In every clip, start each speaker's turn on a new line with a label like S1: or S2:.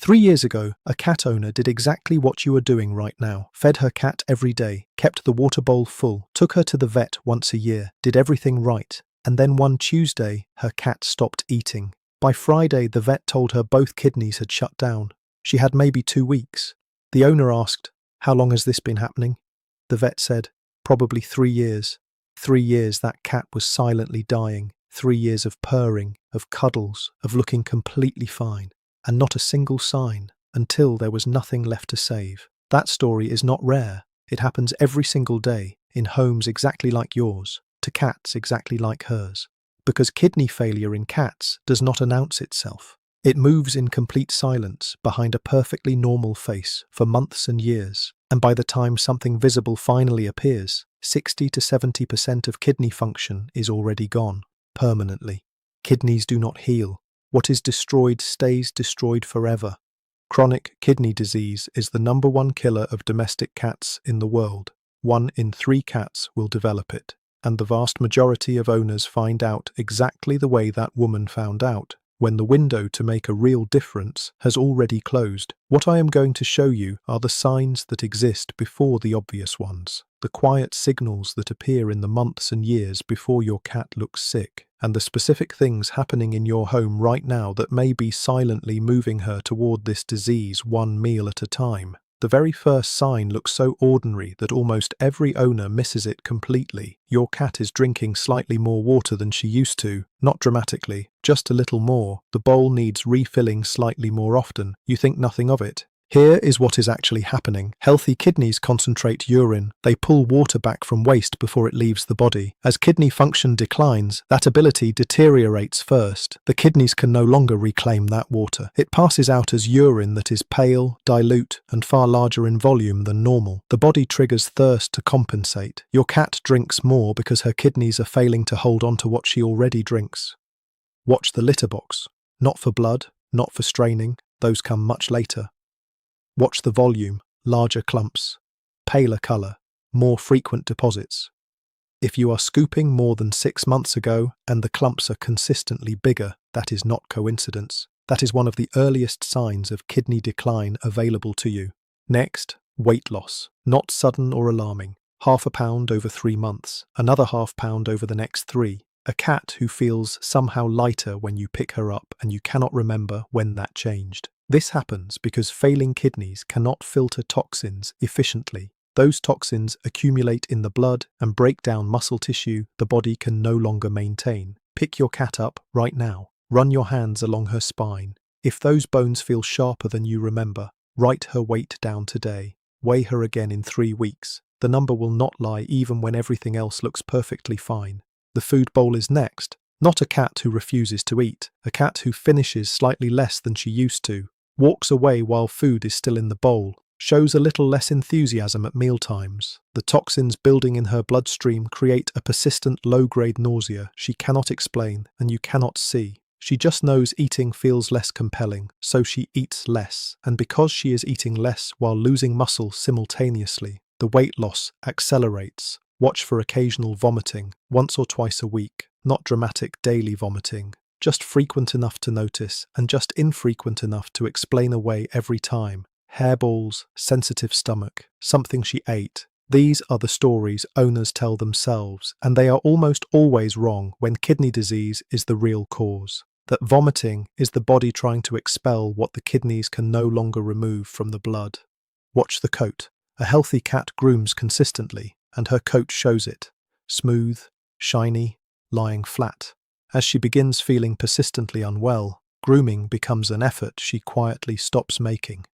S1: 3 years ago, a cat owner did exactly what you are doing right now. Fed her cat every day, kept the water bowl full, took her to the vet once a year, did everything right. And then one Tuesday, her cat stopped eating. By Friday, the vet told her both kidneys had shut down. She had maybe 2 weeks. The owner asked, "How long has this been happening?" The vet said, "Probably 3 years. 3 years that cat was silently dying. 3 years of purring, of cuddles, of looking completely fine. And not a single sign, until there was nothing left to save." That story is not rare. It happens every single day, in homes exactly like yours, to cats exactly like hers. Because kidney failure in cats does not announce itself. It moves in complete silence behind a perfectly normal face for months and years. And by the time something visible finally appears, 60 to 70% of kidney function is already gone, permanently. Kidneys do not heal. What is destroyed stays destroyed forever. Chronic kidney disease is the #1 killer of domestic cats in the world. 1 in 3 cats will develop it, and the vast majority of owners find out exactly the way that woman found out, when the window to make a real difference has already closed. What I am going to show you are the signs that exist before the obvious ones, the quiet signals that appear in the months and years before your cat looks sick, and the specific things happening in your home right now that may be silently moving her toward this disease one meal at a time. The very first sign looks so ordinary that almost every owner misses it completely. Your cat is drinking slightly more water than she used to, not dramatically, just a little more. The bowl needs refilling slightly more often. You think nothing of it. Here is what is actually happening. Healthy kidneys concentrate urine. They pull water back from waste before it leaves the body. As kidney function declines, that ability deteriorates first. The kidneys can no longer reclaim that water. It passes out as urine that is pale, dilute, and far larger in volume than normal. The body triggers thirst to compensate. Your cat drinks more because her kidneys are failing to hold on to what she already drinks. Watch the litter box. Not for blood, not for straining. Those come much later. Watch the volume, larger clumps, paler colour, more frequent deposits. If you are scooping more than 6 months ago and the clumps are consistently bigger, that is not coincidence. That is one of the earliest signs of kidney decline available to you. Next, weight loss. Not sudden or alarming. 1/2 pound over 3 months, another 1/2 pound over the next 3. A cat who feels somehow lighter when you pick her up and you cannot remember when that changed. This happens because failing kidneys cannot filter toxins efficiently. Those toxins accumulate in the blood and break down muscle tissue the body can no longer maintain. Pick your cat up right now. Run your hands along her spine. If those bones feel sharper than you remember, write her weight down today. Weigh her again in 3 weeks. The number will not lie even when everything else looks perfectly fine. The food bowl is next. Not a cat who refuses to eat. A cat who finishes slightly less than she used to. Walks away while food is still in the bowl, shows a little less enthusiasm at mealtimes. The toxins building in her bloodstream create a persistent low-grade nausea she cannot explain and you cannot see. She just knows eating feels less compelling, so she eats less, and because she is eating less while losing muscle simultaneously, the weight loss accelerates. Watch for occasional vomiting, once or twice a week, not dramatic daily vomiting. Just frequent enough to notice and just infrequent enough to explain away every time. Hairballs, sensitive stomach, something she ate. These are the stories owners tell themselves, and they are almost always wrong when kidney disease is the real cause. That vomiting is the body trying to expel what the kidneys can no longer remove from the blood. Watch the coat. A healthy cat grooms consistently, and her coat shows it. Smooth, shiny, lying flat. As she begins feeling persistently unwell, grooming becomes an effort she quietly stops making.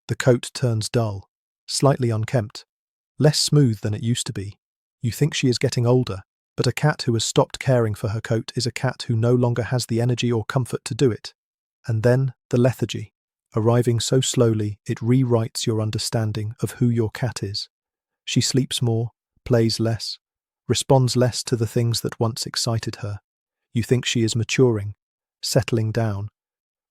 S1: The coat turns dull, slightly unkempt, less smooth than it used to be. You think she is getting older, but a cat who has stopped caring for her coat is a cat who no longer has the energy or comfort to do it. And then the lethargy, arriving so slowly it rewrites your understanding of who your cat is. She sleeps more, plays less, responds less to the things that once excited her. You think she is maturing, settling down,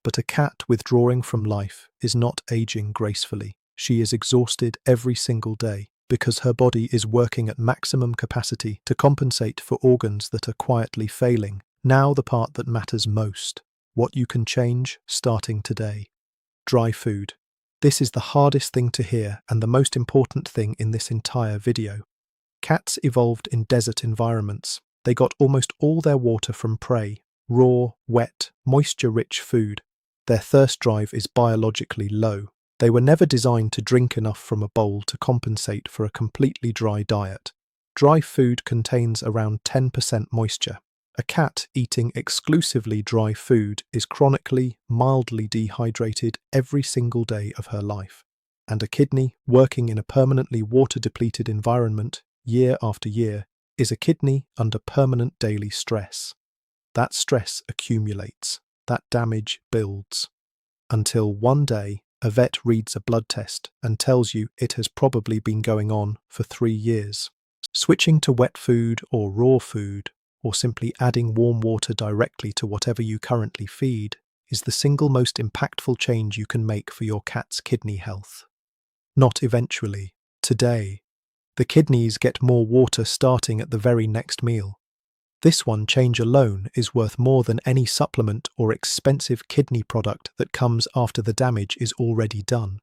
S1: but a cat withdrawing from life is not aging gracefully. She is exhausted every single day because her body is working at maximum capacity to compensate for organs that are quietly failing. Now the part that matters most, what you can change starting today. Dry food. This is the hardest thing to hear and the most important thing in this entire video. Cats evolved in desert environments. They got almost all their water from prey, raw, wet, moisture-rich food. Their thirst drive is biologically low. They were never designed to drink enough from a bowl to compensate for a completely dry diet. Dry food contains around 10% moisture. A cat eating exclusively dry food is chronically, mildly dehydrated every single day of her life. And a kidney working in a permanently water-depleted environment year after year is a kidney under permanent daily stress. That stress accumulates. That damage builds. Until one day, a vet reads a blood test and tells you it has probably been going on for 3 years. Switching to wet food or raw food, or simply adding warm water directly to whatever you currently feed, is the single most impactful change you can make for your cat's kidney health. Not eventually, today. The kidneys get more water starting at the very next meal. This one change alone is worth more than any supplement or expensive kidney product that comes after the damage is already done.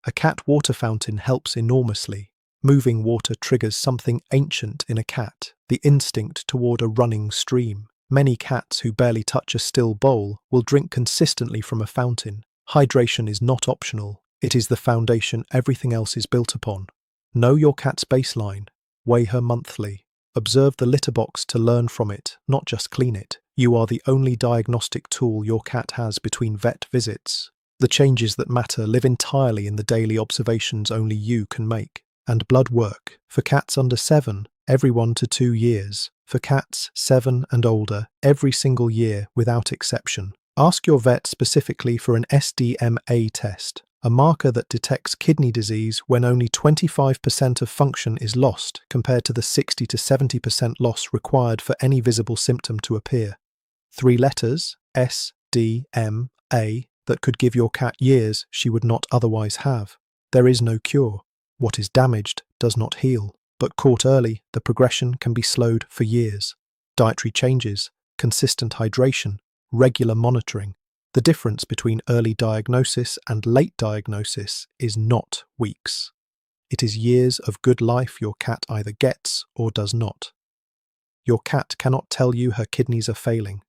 S1: A cat water fountain helps enormously. Moving water triggers something ancient in a cat, the instinct toward a running stream. Many cats who barely touch a still bowl will drink consistently from a fountain. Hydration is not optional. It is the foundation everything else is built upon. Know your cat's baseline. Weigh her monthly. Observe the litter box to learn from it, not just clean it. You are the only diagnostic tool your cat has between vet visits. The changes that matter live entirely in the daily observations only you can make. And blood work. For cats under 7, every 1 to 2 years. For cats 7 and older, every single year without exception. Ask your vet specifically for an SDMA test, a marker that detects kidney disease when only 25% of function is lost compared to the 60 to 70% loss required for any visible symptom to appear. 3 letters, SDMA, that could give your cat years she would not otherwise have. There is no cure. What is damaged does not heal, but caught early, the progression can be slowed for years. Dietary changes, consistent hydration, regular monitoring. The difference between early diagnosis and late diagnosis is not weeks. It is years of good life your cat either gets or does not. Your cat cannot tell you her kidneys are failing.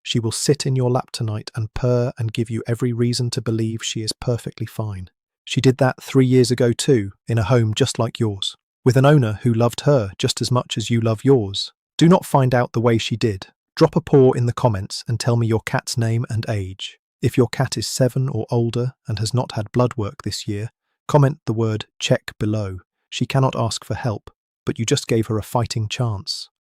S1: She will sit in your lap tonight and purr and give you every reason to believe she is perfectly fine. She did that 3 years ago too, in a home just like yours, with an owner who loved her just as much as you love yours. Do not find out the way she did. Drop a paw in the comments and tell me your cat's name and age. If your cat is 7 or older and has not had blood work this year, comment the word check below. She cannot ask for help, but you just gave her a fighting chance.